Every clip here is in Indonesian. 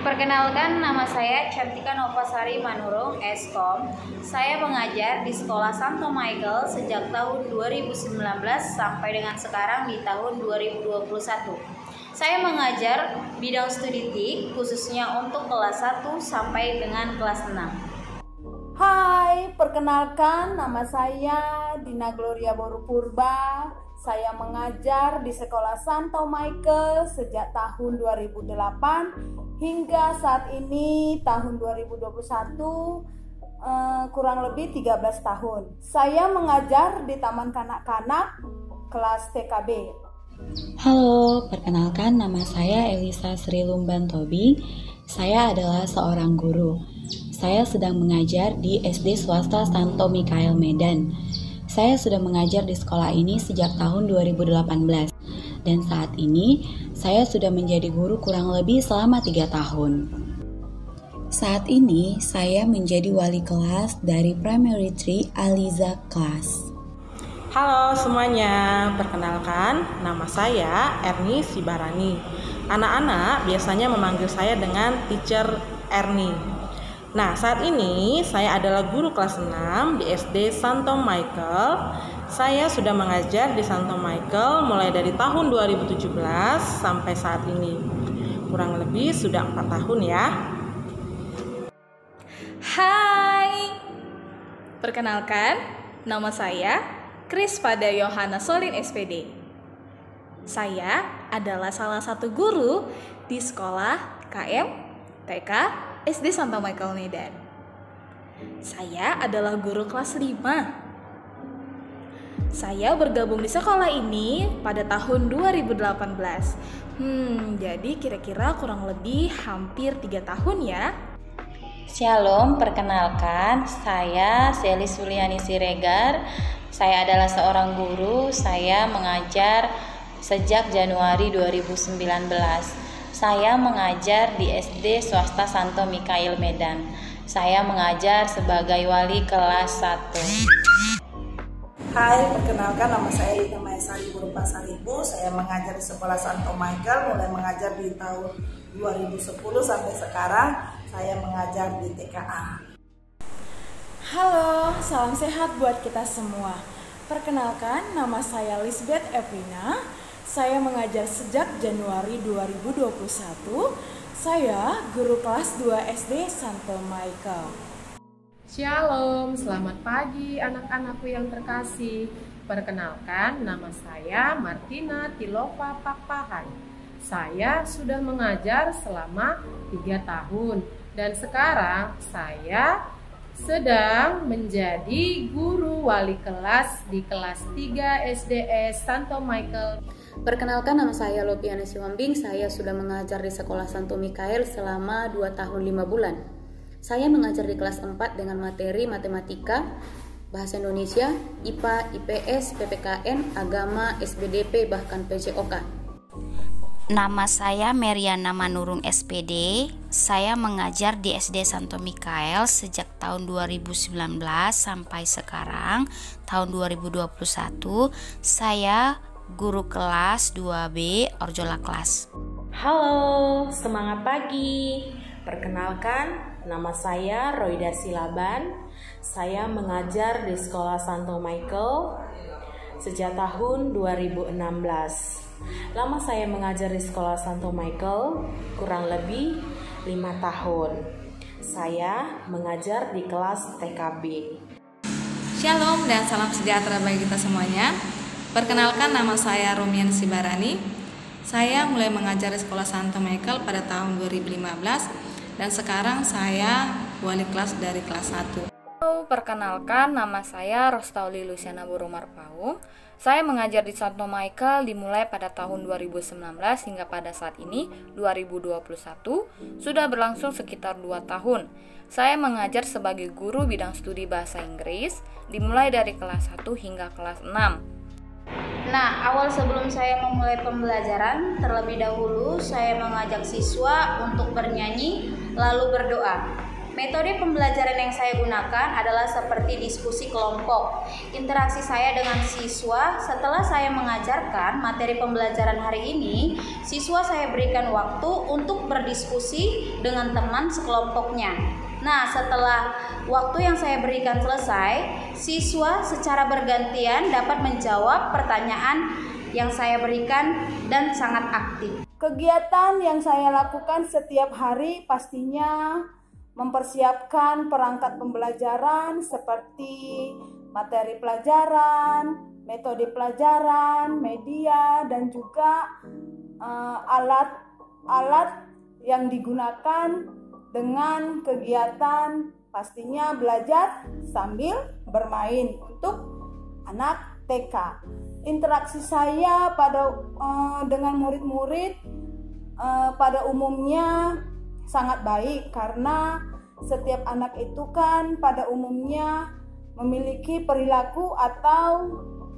Perkenalkan, nama saya Cantika Novasari Manurung, Eskom. Saya mengajar di Sekolah Santo Michael sejak tahun 2019 sampai dengan sekarang di tahun 2021. Saya mengajar bidang studi TIK khususnya untuk kelas 1 sampai dengan kelas 6. Hai, perkenalkan nama saya Dina Gloria Boru Purba. Saya mengajar di Sekolah Santo Michael sejak tahun 2008 hingga saat ini tahun 2021, kurang lebih 13 tahun. Saya mengajar di Taman Kanak-Kanak kelas TKB. Halo, perkenalkan nama saya Elisa Sri Lumban Tobing. Saya adalah seorang guru. Saya sedang mengajar di SD Swasta Santo Mikael Medan. Saya sudah mengajar di sekolah ini sejak tahun 2018 dan saat ini saya sudah menjadi guru kurang lebih selama 3 tahun. Saat ini saya menjadi wali kelas dari Primary 3 Aliza Class. Halo semuanya, perkenalkan nama saya Erni Sibarani. Anak-anak biasanya memanggil saya dengan Teacher Erni. Nah, saat ini saya adalah guru kelas 6 di SD Santo Michael. Saya sudah mengajar di Santo Michael mulai dari tahun 2017 sampai saat ini. Kurang lebih sudah 4 tahun ya. Hai, perkenalkan nama saya Krispada Yohana Solin SPD. Saya adalah salah satu guru di sekolah KM TK SD Santo Michael Medan. Saya adalah guru kelas 5. Saya bergabung di sekolah ini pada tahun 2018. Jadi kira-kira kurang lebih hampir 3 tahun ya. Shalom, perkenalkan saya Seli Suliani Siregar. Saya adalah seorang guru. Saya mengajar sejak Januari 2019. Saya mengajar di SD Swasta Santo Mikael Medan. Saya mengajar sebagai wali kelas 1. Hai, perkenalkan nama saya Lina Maesari Guru Pasaribu. Saya mengajar di Sekolah Santo Michael, mulai mengajar di tahun 2010 sampai sekarang saya mengajar di TKA. Halo, salam sehat buat kita semua. Perkenalkan, nama saya Lisbeth Evrina. Saya mengajar sejak Januari 2021. Saya guru kelas 2 SD Santo Michael. Shalom, selamat pagi anak-anakku yang terkasih. Perkenalkan, nama saya Martina Tilova Pakpahan. Saya sudah mengajar selama 3 tahun dan sekarang saya sedang menjadi guru wali kelas di kelas 3 SDS Santo Michael. Perkenalkan, nama saya Lopiana Siwambing. Saya sudah mengajar di Sekolah Santo Mikael selama 2 tahun 5 bulan. Saya mengajar di kelas 4 dengan materi matematika, bahasa Indonesia, IPA, IPS, PPKN, agama, SBDP, bahkan PCOK. Nama saya Meriana Manurung SPD. Saya mengajar di SD Santo Mikael sejak tahun 2019 sampai sekarang tahun 2021. Saya guru kelas 2B Orjola Kelas. Halo, semangat pagi. Perkenalkan, nama saya Roida Silaban. Saya mengajar di Sekolah Santo Michael sejak tahun 2016. Lama saya mengajar di Sekolah Santo Michael kurang lebih 5 tahun. Saya mengajar di kelas TKB. Shalom dan salam sejahtera bagi kita semuanya. Perkenalkan, nama saya Romian Sibarani. Saya mulai mengajar di Sekolah Santo Michael pada tahun 2015 dan sekarang saya wali kelas dari kelas 1. Perkenalkan, nama saya Rostauli Luciana Borumarpaung. Saya mengajar di Santo Michael dimulai pada tahun 2019 hingga pada saat ini 2021, sudah berlangsung sekitar 2 tahun. Saya mengajar sebagai guru bidang studi bahasa Inggris dimulai dari kelas 1 hingga kelas 6. Nah, awal sebelum saya memulai pembelajaran, terlebih dahulu saya mengajak siswa untuk bernyanyi lalu berdoa. Metode pembelajaran yang saya gunakan adalah seperti diskusi kelompok. Interaksi saya dengan siswa setelah saya mengajarkan materi pembelajaran hari ini, siswa saya berikan waktu untuk berdiskusi dengan teman sekelompoknya. Nah, setelah waktu yang saya berikan selesai, siswa secara bergantian dapat menjawab pertanyaan yang saya berikan dan sangat aktif. Kegiatan yang saya lakukan setiap hari pastinya mempersiapkan perangkat pembelajaran seperti materi pelajaran, metode pelajaran, media, dan juga alat-alat yang digunakan dengan kegiatan pastinya belajar sambil bermain untuk anak TK. Interaksi saya dengan murid-murid pada umumnya sangat baik karena setiap anak itu kan pada umumnya memiliki perilaku atau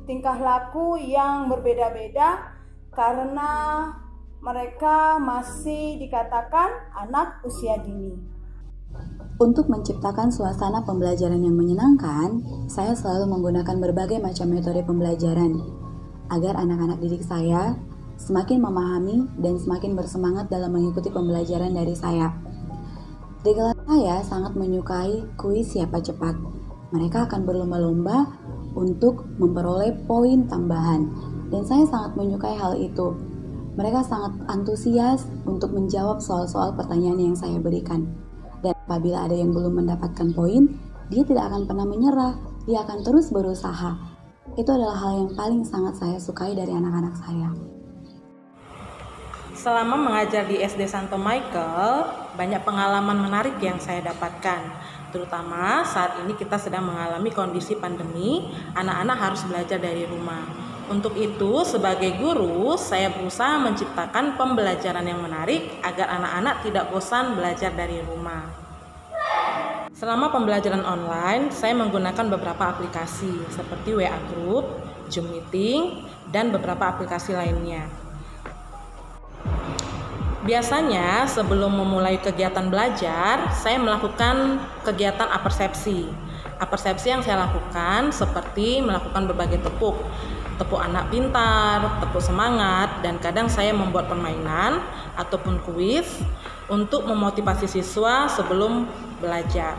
tingkah laku yang berbeda-beda karena mereka masih dikatakan anak usia dini. Untuk menciptakan suasana pembelajaran yang menyenangkan, saya selalu menggunakan berbagai macam metode pembelajaran agar anak-anak didik saya semakin memahami dan semakin bersemangat dalam mengikuti pembelajaran dari saya. Di kelas saya sangat menyukai kuis siapa cepat. Mereka akan berlomba-lomba untuk memperoleh poin tambahan, dan saya sangat menyukai hal itu. Mereka sangat antusias untuk menjawab soal-soal pertanyaan yang saya berikan. Dan apabila ada yang belum mendapatkan poin, dia tidak akan pernah menyerah, dia akan terus berusaha. Itu adalah hal yang paling sangat saya sukai dari anak-anak saya. Selama mengajar di SD Santo Michael, banyak pengalaman menarik yang saya dapatkan. Terutama saat ini kita sedang mengalami kondisi pandemi, anak-anak harus belajar dari rumah. Untuk itu, sebagai guru, saya berusaha menciptakan pembelajaran yang menarik agar anak-anak tidak bosan belajar dari rumah. Selama pembelajaran online, saya menggunakan beberapa aplikasi seperti WA Group, Zoom Meeting, dan beberapa aplikasi lainnya. Biasanya sebelum memulai kegiatan belajar, saya melakukan kegiatan apersepsi. Apersepsi yang saya lakukan seperti melakukan berbagai tepuk anak pintar, tepuk semangat, dan kadang saya membuat permainan ataupun kuis untuk memotivasi siswa sebelum belajar.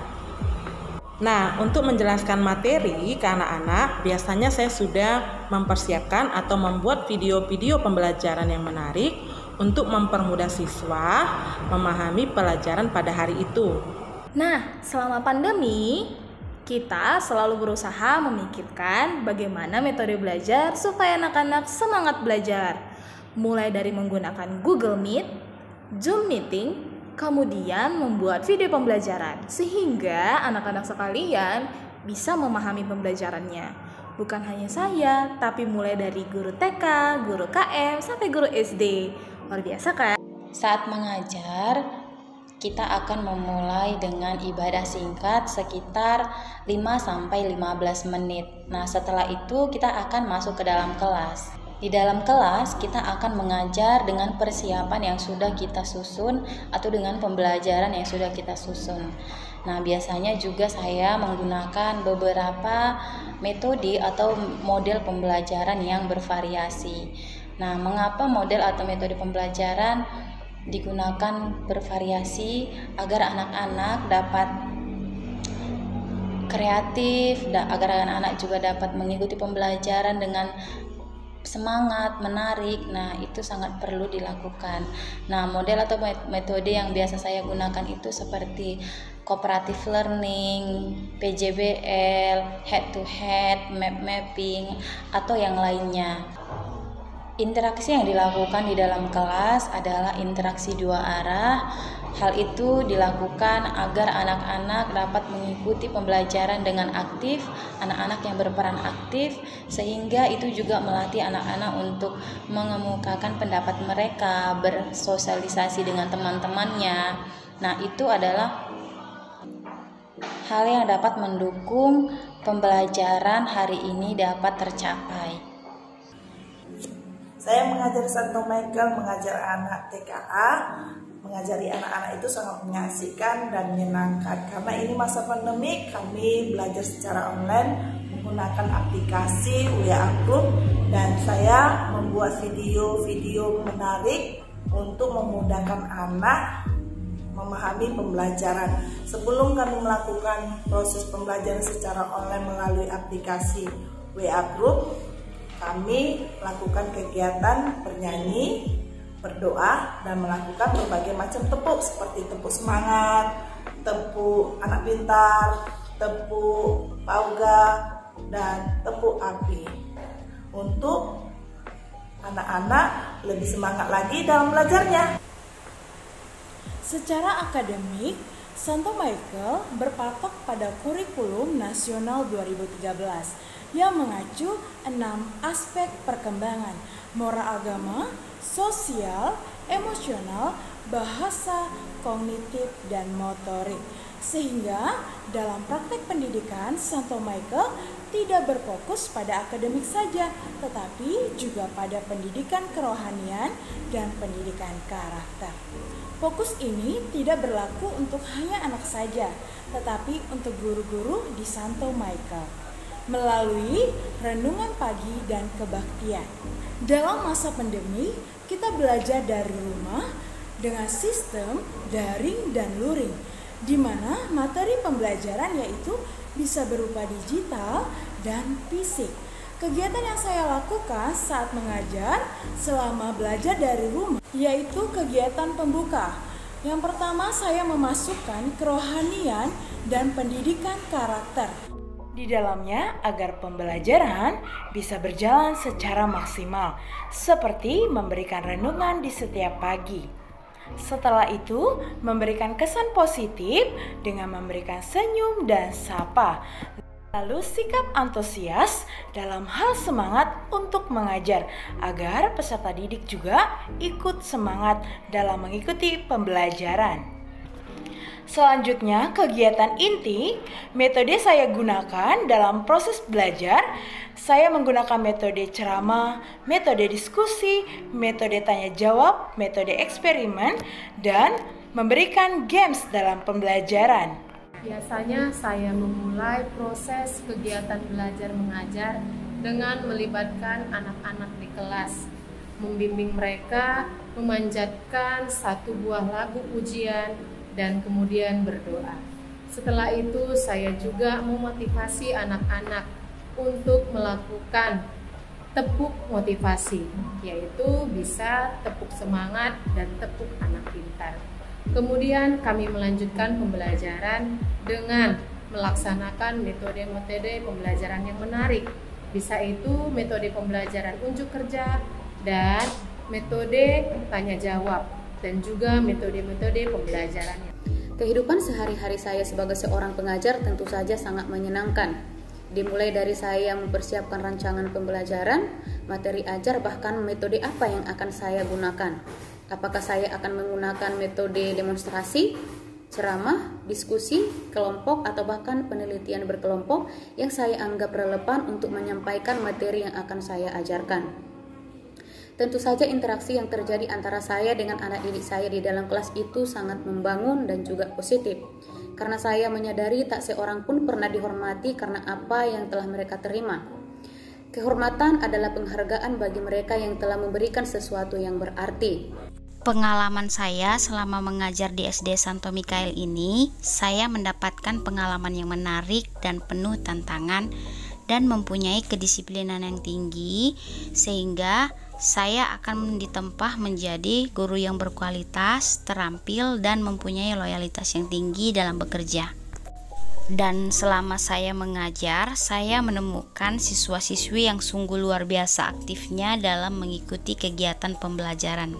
Nah, untuk menjelaskan materi ke anak-anak, biasanya saya sudah mempersiapkan atau membuat video-video pembelajaran yang menarik untuk mempermudah siswa memahami pelajaran pada hari itu. Nah, selama pandemi, kita selalu berusaha memikirkan bagaimana metode belajar supaya anak-anak semangat belajar. Mulai dari menggunakan Google Meet, Zoom Meeting, kemudian membuat video pembelajaran sehingga anak-anak sekalian bisa memahami pembelajarannya. Bukan hanya saya, tapi mulai dari guru TK, guru KM, sampai guru SD. Luar biasa kan? Saat mengajar, kita akan memulai dengan ibadah singkat sekitar 5-15 menit. Nah, setelah itu kita akan masuk ke dalam kelas. Di dalam kelas, kita akan mengajar dengan persiapan yang sudah kita susun atau dengan pembelajaran yang sudah kita susun. Nah, biasanya juga saya menggunakan beberapa metode atau model pembelajaran yang bervariasi. Nah, mengapa model atau metode pembelajaran digunakan bervariasi agar anak-anak dapat kreatif, agar anak-anak juga dapat mengikuti pembelajaran dengan semangat, menarik. Nah, itu sangat perlu dilakukan. Nah, model atau metode yang biasa saya gunakan itu seperti cooperative learning, PJBL, head to head, map mapping, atau yang lainnya. Interaksi yang dilakukan di dalam kelas adalah interaksi dua arah. Hal itu dilakukan agar anak-anak dapat mengikuti pembelajaran dengan aktif, anak-anak yang berperan aktif, sehingga itu juga melatih anak-anak untuk mengemukakan pendapat mereka, bersosialisasi dengan teman-temannya. Nah, itu adalah hal yang dapat mendukung pembelajaran hari ini dapat tercapai. Saya mengajar Santo Michael, mengajar anak TKA. mengajari anak-anak itu sangat mengasihkan dan menyenangkan. Karena ini masa pandemi, kami belajar secara online menggunakan aplikasi WA Group, dan saya membuat video-video menarik untuk memudahkan anak memahami pembelajaran. Sebelum kami melakukan proses pembelajaran secara online melalui aplikasi WA Group, kami lakukan kegiatan bernyanyi, berdoa, dan melakukan berbagai macam tepuk seperti tepuk semangat, tepuk anak pintar, tepuk pauga, dan tepuk api untuk anak-anak lebih semangat lagi dalam belajarnya. Secara akademik, Santo Michael berpatok pada Kurikulum Nasional 2013 yang mengacu 6 aspek perkembangan: moral agama, sosial, emosional, bahasa, kognitif, dan motorik. Sehingga dalam praktek pendidikan, Santo Michael tidak berfokus pada akademik saja, tetapi juga pada pendidikan kerohanian dan pendidikan karakter. Fokus ini tidak berlaku untuk hanya anak saja, tetapi untuk guru-guru di Santo Michael melalui renungan pagi dan kebaktian. Dalam masa pandemi, kita belajar dari rumah dengan sistem daring dan luring, di mana materi pembelajaran yaitu bisa berupa digital dan fisik. Kegiatan yang saya lakukan saat mengajar selama belajar dari rumah yaitu kegiatan pembuka. Yang pertama, saya memasukkan kerohanian dan pendidikan karakter di dalamnya agar pembelajaran bisa berjalan secara maksimal, seperti memberikan renungan di setiap pagi. Setelah itu, memberikan kesan positif dengan memberikan senyum dan sapa. Lalu sikap antusias dalam hal semangat untuk mengajar agar peserta didik juga ikut semangat dalam mengikuti pembelajaran. Selanjutnya, kegiatan inti metode saya gunakan dalam proses belajar. Saya menggunakan metode ceramah, metode diskusi, metode tanya jawab, metode eksperimen, dan memberikan games dalam pembelajaran. Biasanya saya memulai proses kegiatan belajar mengajar dengan melibatkan anak-anak di kelas, membimbing mereka, memanjatkan satu buah lagu pujian, dan kemudian berdoa. Setelah itu saya juga memotivasi anak-anak untuk melakukan tepuk motivasi, yaitu bisa tepuk semangat dan tepuk anak pintar. Kemudian kami melanjutkan pembelajaran dengan melaksanakan metode-metode pembelajaran yang menarik. Bisa itu metode pembelajaran unjuk kerja dan metode tanya jawab, dan juga metode-metode pembelajarannya. Kehidupan sehari-hari saya sebagai seorang pengajar tentu saja sangat menyenangkan. Dimulai dari saya mempersiapkan rancangan pembelajaran, materi ajar, bahkan metode apa yang akan saya gunakan. Apakah saya akan menggunakan metode demonstrasi, ceramah, diskusi, kelompok, atau bahkan penelitian berkelompok yang saya anggap relevan untuk menyampaikan materi yang akan saya ajarkan. Tentu saja interaksi yang terjadi antara saya dengan anak didik saya di dalam kelas itu sangat membangun dan juga positif. Karena saya menyadari tak seorang pun pernah dihormati karena apa yang telah mereka terima. Kehormatan adalah penghargaan bagi mereka yang telah memberikan sesuatu yang berarti. Pengalaman saya selama mengajar di SD Santo Michael ini, saya mendapatkan pengalaman yang menarik dan penuh tantangan dan mempunyai kedisiplinan yang tinggi, sehingga saya akan ditempa menjadi guru yang berkualitas, terampil, dan mempunyai loyalitas yang tinggi dalam bekerja. Dan selama saya mengajar, saya menemukan siswa-siswi yang sungguh luar biasa aktifnya dalam mengikuti kegiatan pembelajaran.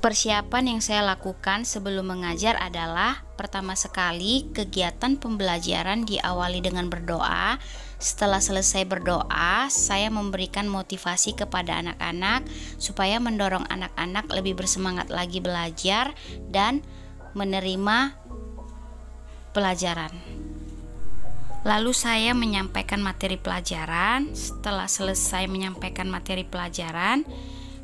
Persiapan yang saya lakukan sebelum mengajar adalah pertama sekali kegiatan pembelajaran diawali dengan berdoa. Setelah selesai berdoa, saya memberikan motivasi kepada anak-anak supaya mendorong anak-anak lebih bersemangat lagi belajar dan menerima pelajaran. Lalu saya menyampaikan materi pelajaran. Setelah selesai menyampaikan materi pelajaran,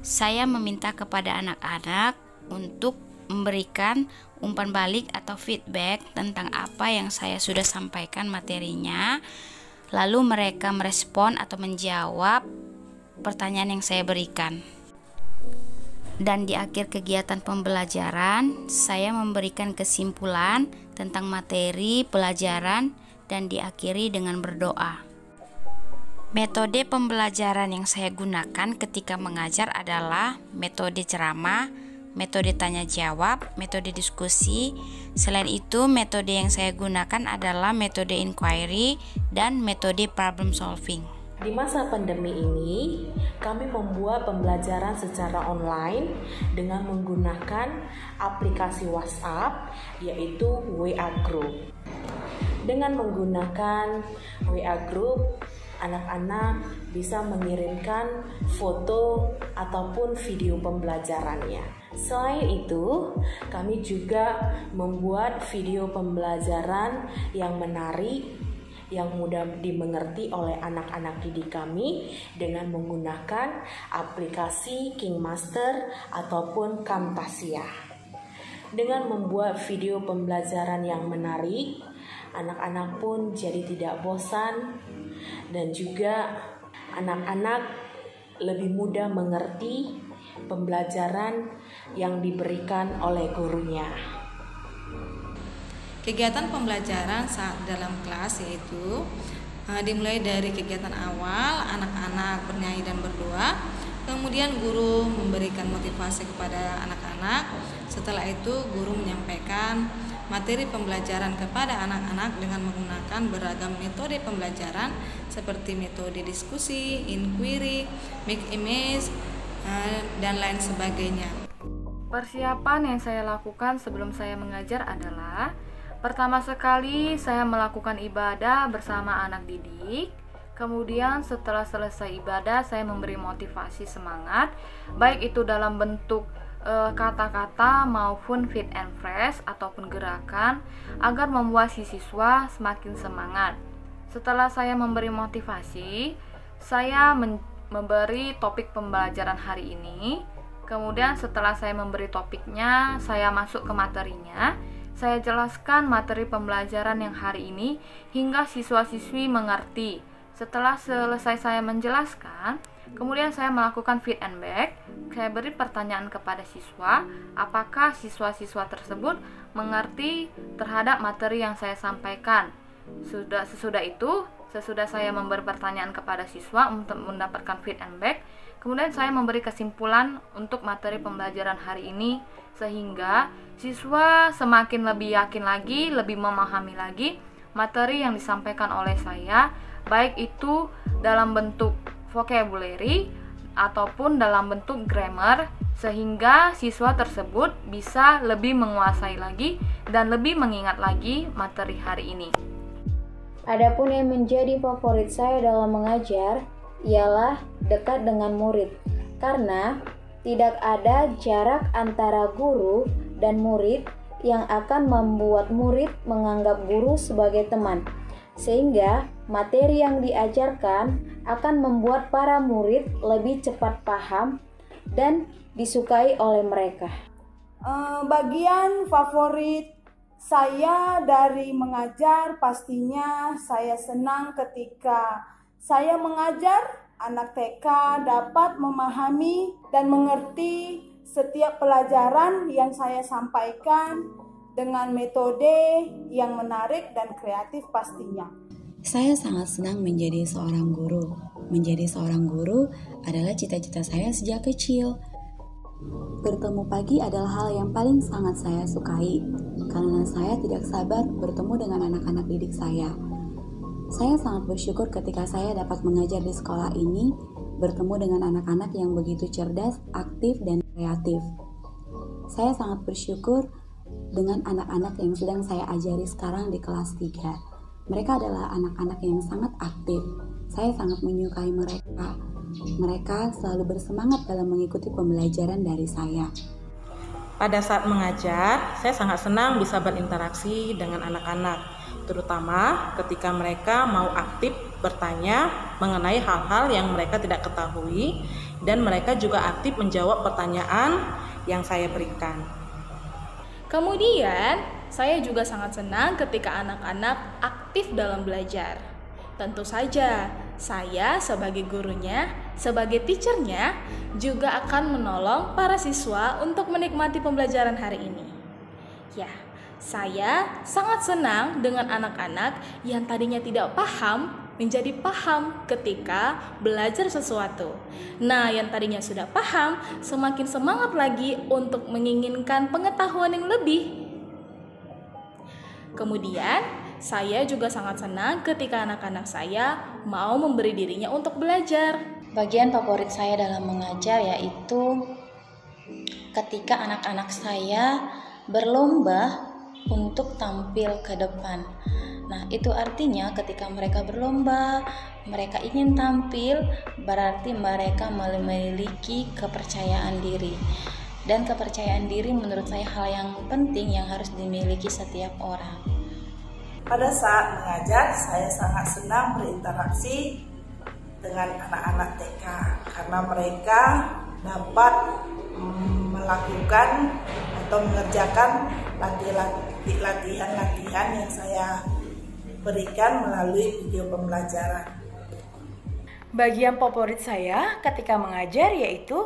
saya meminta kepada anak-anak untuk memberikan umpan balik atau feedback tentang apa yang saya sudah sampaikan materinya. Lalu mereka merespon atau menjawab pertanyaan yang saya berikan. Dan di akhir kegiatan pembelajaran, saya memberikan kesimpulan tentang materi pelajaran dan diakhiri dengan berdoa. Metode pembelajaran yang saya gunakan ketika mengajar adalah metode ceramah, metode tanya jawab, metode diskusi. Selain itu, metode yang saya gunakan adalah metode inquiry dan metode problem solving. Di masa pandemi ini, kami membuat pembelajaran secara online dengan menggunakan aplikasi WhatsApp, yaitu WA Group. Dengan menggunakan WA Group, anak-anak bisa mengirimkan foto ataupun video pembelajarannya. Selain itu, kami juga membuat video pembelajaran yang menarik, yang mudah dimengerti oleh anak-anak didik kami dengan menggunakan aplikasi KingMaster ataupun Camtasia. Dengan membuat video pembelajaran yang menarik, anak-anak pun jadi tidak bosan dan juga anak-anak lebih mudah mengerti pembelajaran yang diberikan oleh gurunya. Kegiatan pembelajaran saat dalam kelas yaitu dimulai dari kegiatan awal, anak-anak bernyanyi dan berdoa, kemudian guru memberikan motivasi kepada anak-anak. Setelah itu guru menyampaikan materi pembelajaran kepada anak-anak dengan menggunakan beragam metode pembelajaran seperti metode diskusi, inquiry, make image, dan lain sebagainya. Persiapan yang saya lakukan sebelum saya mengajar adalah pertama sekali saya melakukan ibadah bersama anak didik. Kemudian setelah selesai ibadah saya memberi motivasi semangat, baik itu dalam bentuk kata-kata maupun fit and fresh ataupun gerakan agar membuat si siswa semakin semangat. Setelah saya memberi motivasi, saya memberi topik pembelajaran hari ini. Kemudian setelah saya memberi topiknya, saya masuk ke materinya. Saya jelaskan materi pembelajaran yang hari ini hingga siswa-siswi mengerti. Setelah selesai saya menjelaskan, kemudian saya melakukan feed and back. Saya beri pertanyaan kepada siswa, apakah siswa-siswa tersebut mengerti terhadap materi yang saya sampaikan. Sesudah saya memberi pertanyaan kepada siswa untuk mendapatkan feed and back, kemudian saya memberi kesimpulan untuk materi pembelajaran hari ini, sehingga siswa semakin lebih yakin lagi, lebih memahami lagi materi yang disampaikan oleh saya, baik itu dalam bentuk vocabulary ataupun dalam bentuk grammar, sehingga siswa tersebut bisa lebih menguasai lagi dan lebih mengingat lagi materi hari ini. Adapun yang menjadi favorit saya dalam mengajar ialah dekat dengan murid, karena tidak ada jarak antara guru dan murid yang akan membuat murid menganggap guru sebagai teman, sehingga materi yang diajarkan akan membuat para murid lebih cepat paham dan disukai oleh mereka. Bagian favorit saya dari mengajar, pastinya saya senang ketika saya mengajar anak TK dapat memahami dan mengerti setiap pelajaran yang saya sampaikan dengan metode yang menarik dan kreatif pastinya. Saya sangat senang menjadi seorang guru. Menjadi seorang guru adalah cita-cita saya sejak kecil. Bertemu pagi adalah hal yang paling sangat saya sukai, karena saya tidak sabar bertemu dengan anak-anak didik saya. Saya sangat bersyukur ketika saya dapat mengajar di sekolah ini, bertemu dengan anak-anak yang begitu cerdas, aktif, dan kreatif. Saya sangat bersyukur dengan anak-anak yang sedang saya ajari sekarang di kelas 3. Mereka adalah anak-anak yang sangat aktif. Saya sangat menyukai mereka. Mereka selalu bersemangat dalam mengikuti pembelajaran dari saya. Pada saat mengajar, saya sangat senang bisa berinteraksi dengan anak-anak, terutama ketika mereka mau aktif bertanya mengenai hal-hal yang mereka tidak ketahui, dan mereka juga aktif menjawab pertanyaan yang saya berikan. Kemudian, saya juga sangat senang ketika anak-anak aktif dalam belajar. Tentu saja, saya sebagai gurunya, sebagai teachernya, juga akan menolong para siswa untuk menikmati pembelajaran hari ini. Ya, saya sangat senang dengan anak-anak yang tadinya tidak paham menjadi paham ketika belajar sesuatu. Nah, yang tadinya sudah paham semakin semangat lagi untuk menginginkan pengetahuan yang lebih. Kemudian, saya juga sangat senang ketika anak-anak saya mau memberi dirinya untuk belajar. Bagian favorit saya dalam mengajar yaitu ketika anak-anak saya berlomba untuk tampil ke depan. Nah, itu artinya ketika mereka berlomba, mereka ingin tampil, berarti mereka memiliki kepercayaan diri. Dan kepercayaan diri menurut saya hal yang penting yang harus dimiliki setiap orang. Pada saat mengajar, saya sangat senang berinteraksi dengan anak-anak TK karena mereka dapat melakukan atau mengerjakan latihan-latihan yang saya berikan melalui video pembelajaran. Bagian favorit saya ketika mengajar yaitu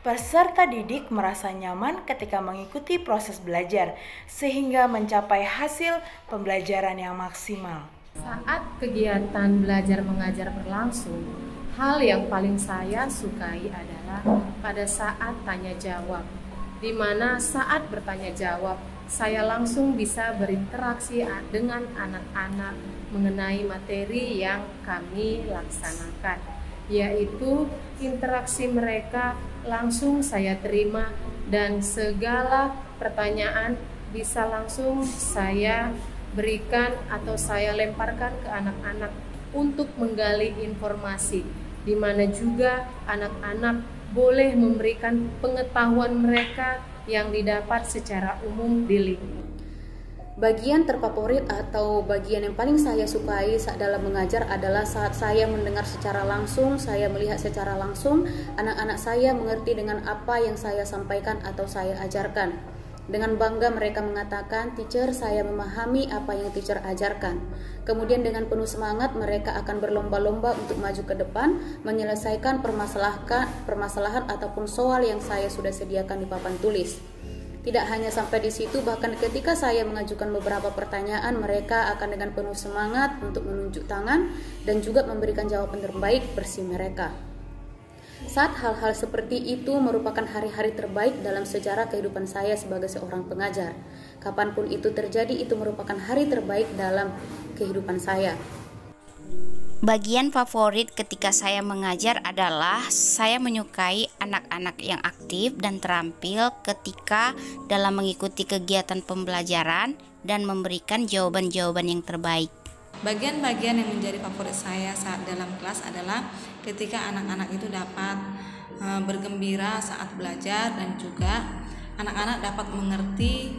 peserta didik merasa nyaman ketika mengikuti proses belajar sehingga mencapai hasil pembelajaran yang maksimal. Saat kegiatan belajar mengajar berlangsung, hal yang paling saya sukai adalah pada saat tanya jawab, di mana saat bertanya jawab saya langsung bisa berinteraksi dengan anak-anak mengenai materi yang kami laksanakan, yaitu interaksi mereka langsung saya terima dan segala pertanyaan bisa langsung saya berikan atau saya lemparkan ke anak-anak untuk menggali informasi, di mana juga anak-anak boleh memberikan pengetahuan mereka yang didapat secara umum di lingkungan. Bagian terfavorit atau bagian yang paling saya sukai saat dalam mengajar adalah saat saya mendengar secara langsung, saya melihat secara langsung anak-anak saya mengerti dengan apa yang saya sampaikan atau saya ajarkan. Dengan bangga mereka mengatakan, "Teacher, saya memahami apa yang teacher ajarkan." Kemudian dengan penuh semangat mereka akan berlomba-lomba untuk maju ke depan, menyelesaikan permasalahan ataupun soal yang saya sudah sediakan di papan tulis. Tidak hanya sampai di situ, bahkan ketika saya mengajukan beberapa pertanyaan, mereka akan dengan penuh semangat untuk menunjuk tangan dan juga memberikan jawaban terbaik versi mereka. Saat hal-hal seperti itu merupakan hari-hari terbaik dalam sejarah kehidupan saya sebagai seorang pengajar. Kapanpun itu terjadi, itu merupakan hari terbaik dalam kehidupan saya. Bagian favorit ketika saya mengajar adalah saya menyukai anak-anak yang aktif dan terampil ketika dalam mengikuti kegiatan pembelajaran dan memberikan jawaban-jawaban yang terbaik. Bagian-bagian yang menjadi favorit saya saat dalam kelas adalah ketika anak-anak itu dapat bergembira saat belajar dan juga anak-anak dapat mengerti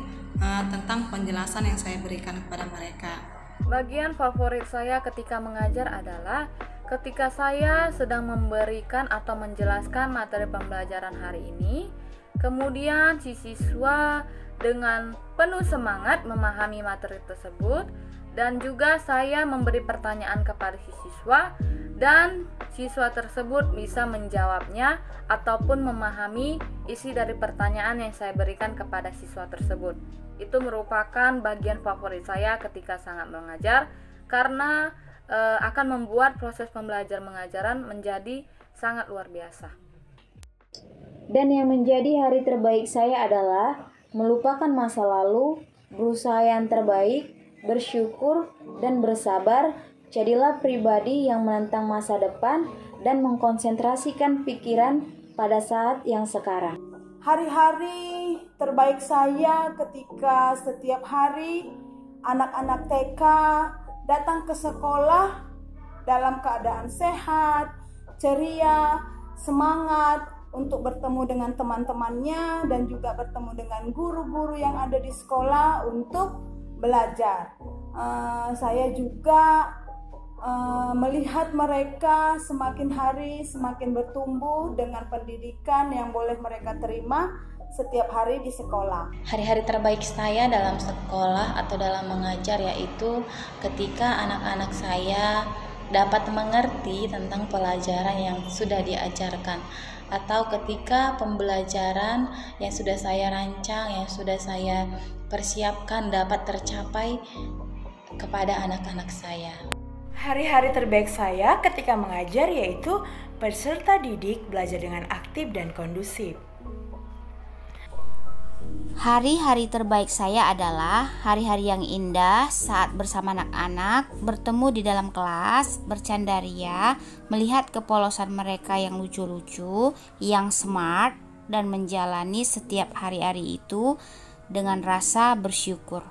tentang penjelasan yang saya berikan kepada mereka. Bagian favorit saya ketika mengajar adalah ketika saya sedang memberikan atau menjelaskan materi pembelajaran hari ini, kemudian si siswa dengan penuh semangat memahami materi tersebut, dan juga saya memberi pertanyaan kepada si siswa dan siswa tersebut bisa menjawabnya ataupun memahami isi dari pertanyaan yang saya berikan kepada siswa tersebut. Itu merupakan bagian favorit saya ketika sangat mengajar karena akan membuat proses pembelajar mengajaran menjadi sangat luar biasa. Dan yang menjadi hari terbaik saya adalah melupakan masa lalu, berusaha yang terbaik, bersyukur dan bersabar. Jadilah pribadi yang menentang masa depan dan mengkonsentrasikan pikiran pada saat yang sekarang. Hari-hari terbaik saya ketika setiap hari anak-anak TK datang ke sekolah dalam keadaan sehat, ceria, semangat untuk bertemu dengan teman-temannya dan juga bertemu dengan guru-guru yang ada di sekolah untuk belajar. Saya juga melihat mereka semakin hari semakin bertumbuh dengan pendidikan yang boleh mereka terima setiap hari di sekolah? Hari-hari terbaik saya dalam sekolah atau dalam mengajar yaitu ketika anak-anak saya dapat mengerti tentang pelajaran yang sudah diajarkan, atau ketika pembelajaran yang sudah saya rancang, yang sudah saya persiapkan dapat tercapai kepada anak-anak saya. Hari-hari terbaik saya ketika mengajar yaitu peserta didik belajar dengan aktif dan kondusif. Hari-hari terbaik saya adalah hari-hari yang indah saat bersama anak-anak, bertemu di dalam kelas, bercandaria, melihat kepolosan mereka yang lucu-lucu, yang smart, dan menjalani setiap hari-hari itu dengan rasa bersyukur.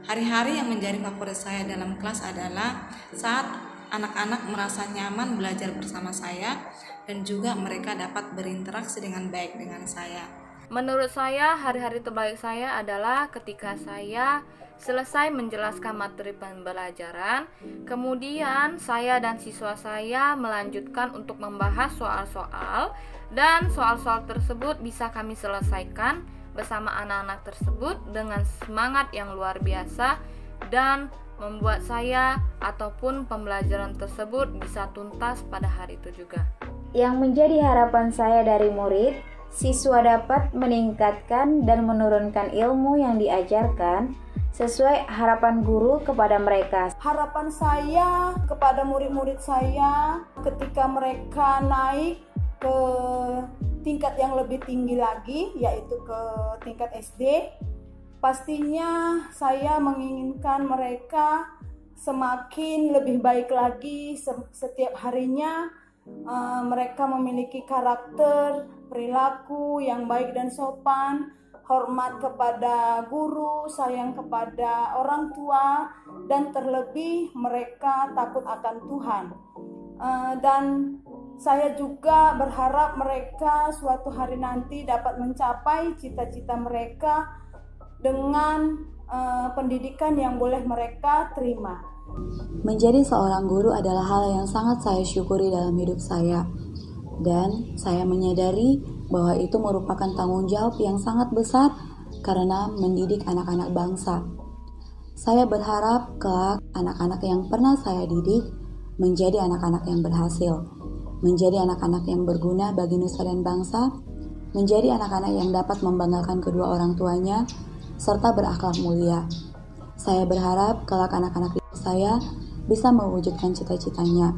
Hari-hari yang menjadi favorit saya dalam kelas adalah saat anak-anak merasa nyaman belajar bersama saya dan juga mereka dapat berinteraksi dengan baik dengan saya. Menurut saya, hari-hari terbaik saya adalah ketika saya selesai menjelaskan materi pembelajaran, kemudian saya dan siswa saya melanjutkan untuk membahas soal-soal, dan soal-soal tersebut bisa kami selesaikan bersama anak-anak tersebut dengan semangat yang luar biasa dan membuat saya ataupun pembelajaran tersebut bisa tuntas pada hari itu juga. Yang menjadi harapan saya dari murid, siswa dapat meningkatkan dan menurunkan ilmu yang diajarkan sesuai harapan guru kepada mereka. Harapan saya kepada murid-murid saya ketika mereka naik ke tingkat yang lebih tinggi lagi, yaitu ke tingkat SD, pastinya saya menginginkan mereka semakin lebih baik lagi setiap harinya. Mereka memiliki karakter, perilaku yang baik dan sopan, hormat kepada guru, sayang kepada orang tua, dan terlebih mereka takut akan Tuhan. Dan saya juga berharap mereka suatu hari nanti dapat mencapai cita-cita mereka dengan pendidikan yang boleh mereka terima. Menjadi seorang guru adalah hal yang sangat saya syukuri dalam hidup saya, dan saya menyadari bahwa itu merupakan tanggung jawab yang sangat besar karena mendidik anak-anak bangsa. Saya berharap kelak anak-anak yang pernah saya didik menjadi anak-anak yang berhasil, menjadi anak-anak yang berguna bagi nusa dan bangsa, menjadi anak-anak yang dapat membanggakan kedua orang tuanya, serta berakhlak mulia. Saya berharap kelak anak-anak saya bisa mewujudkan cita-citanya.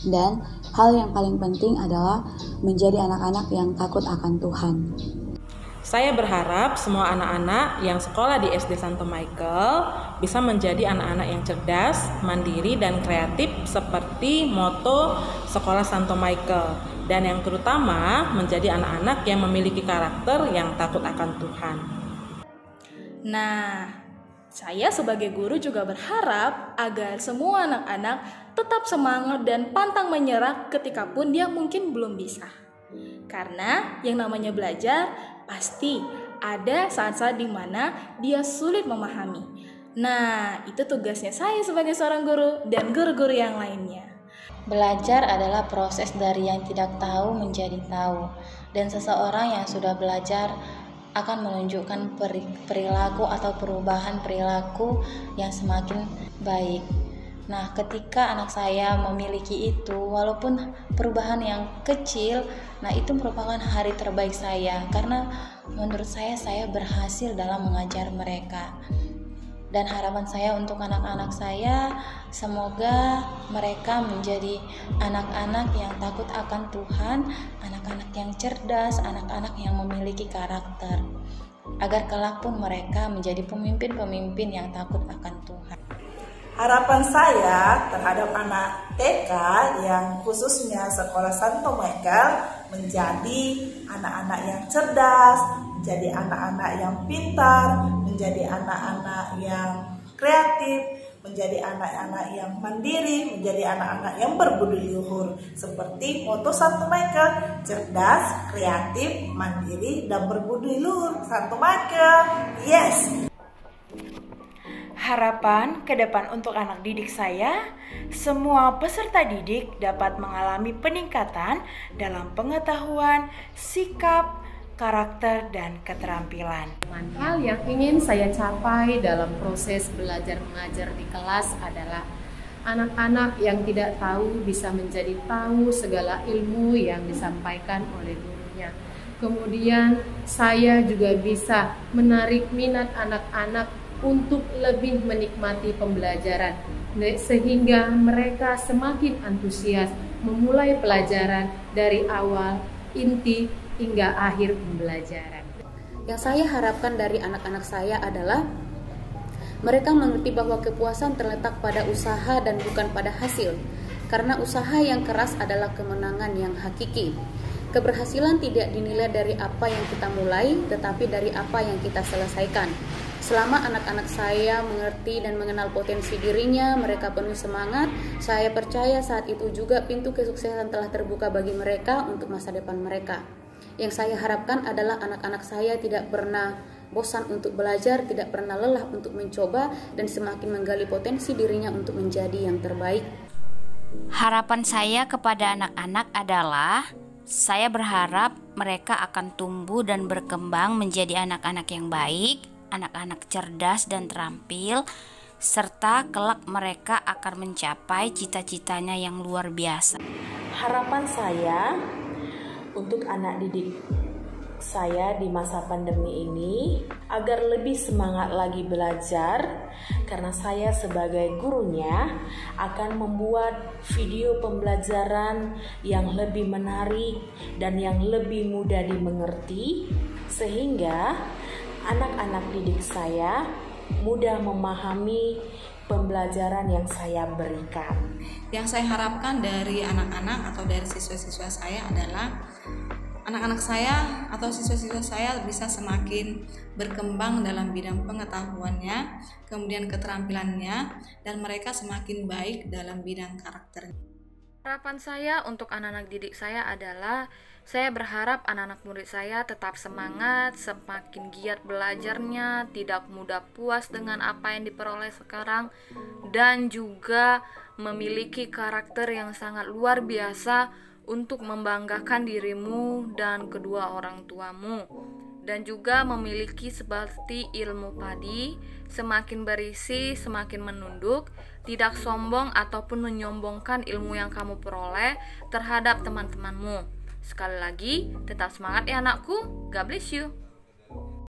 Dan hal yang paling penting adalah menjadi anak-anak yang takut akan Tuhan. Saya berharap semua anak-anak yang sekolah di SD Santo Michael bisa menjadi anak-anak yang cerdas, mandiri, dan kreatif seperti moto Sekolah Santo Michael. Dan yang terutama menjadi anak-anak yang memiliki karakter yang takut akan Tuhan. Nah, saya sebagai guru juga berharap agar semua anak-anak tetap semangat dan pantang menyerah ketika pun dia mungkin belum bisa. Karena yang namanya belajar pasti ada saat-saat di mana dia sulit memahami. Nah, itu tugasnya saya sebagai seorang guru dan guru-guru yang lainnya. Belajar adalah proses dari yang tidak tahu menjadi tahu, dan seseorang yang sudah belajar akan menunjukkan perilaku atau perubahan perilaku yang semakin baik. Nah, ketika anak saya memiliki itu, walaupun perubahan yang kecil, nah itu merupakan hari terbaik saya, karena menurut saya berhasil dalam mengajar mereka. Dan harapan saya untuk anak-anak saya, semoga mereka menjadi anak-anak yang takut akan Tuhan, anak-anak yang cerdas, anak-anak yang memiliki karakter, agar kelak pun mereka menjadi pemimpin-pemimpin yang takut akan Tuhan. Harapan saya terhadap anak TK yang khususnya Sekolah Santo Michael menjadi anak-anak yang cerdas, menjadi anak-anak yang pintar, menjadi anak-anak yang kreatif, menjadi anak-anak yang mandiri, menjadi anak-anak yang berbudi luhur. Seperti moto Santo Michael, cerdas, kreatif, mandiri, dan berbudi luhur. Santo Michael, yes! Harapan ke depan untuk anak didik saya, semua peserta didik dapat mengalami peningkatan dalam pengetahuan, sikap, karakter, dan keterampilan. Hal yang ingin saya capai dalam proses belajar mengajar di kelas adalah anak-anak yang tidak tahu bisa menjadi tahu segala ilmu yang disampaikan oleh gurunya. Kemudian saya juga bisa menarik minat anak-anak untuk lebih menikmati pembelajaran, sehingga mereka semakin antusias memulai pelajaran dari awal, inti, hingga akhir pembelajaran. Yang saya harapkan dari anak-anak saya adalah mereka mengerti bahwa kepuasan terletak pada usaha dan bukan pada hasil, karena usaha yang keras adalah kemenangan yang hakiki. Keberhasilan tidak dinilai dari apa yang kita mulai, tetapi dari apa yang kita selesaikan. Selama anak-anak saya mengerti dan mengenal potensi dirinya, mereka penuh semangat. Saya percaya saat itu juga pintu kesuksesan telah terbuka bagi mereka untuk masa depan mereka. Yang saya harapkan adalah anak-anak saya tidak pernah bosan untuk belajar, tidak pernah lelah untuk mencoba, dan semakin menggali potensi dirinya untuk menjadi yang terbaik. Harapan saya kepada anak-anak adalah saya berharap mereka akan tumbuh dan berkembang menjadi anak-anak yang baik, anak-anak cerdas dan terampil, serta kelak mereka akan mencapai cita-citanya yang luar biasa. Harapan saya untuk anak didik saya di masa pandemi ini agar lebih semangat lagi belajar, karena saya sebagai gurunya akan membuat video pembelajaran yang lebih menarik dan yang lebih mudah dimengerti, sehingga anak-anak didik saya mudah memahami pembelajaran yang saya berikan. Yang saya harapkan dari anak-anak atau dari siswa-siswa saya adalah anak-anak saya atau siswa-siswa saya bisa semakin berkembang dalam bidang pengetahuannya, kemudian keterampilannya, dan mereka semakin baik dalam bidang karakternya. Harapan saya untuk anak-anak didik saya adalah saya berharap anak-anak murid saya tetap semangat, semakin giat belajarnya, tidak mudah puas dengan apa yang diperoleh sekarang, dan juga memiliki karakter yang sangat luar biasa untuk membanggakan dirimu dan kedua orang tuamu, dan juga memiliki seperti ilmu padi, semakin berisi semakin menunduk, tidak sombong ataupun menyombongkan ilmu yang kamu peroleh terhadap teman-temanmu. Sekali lagi, tetap semangat ya anakku. God bless you.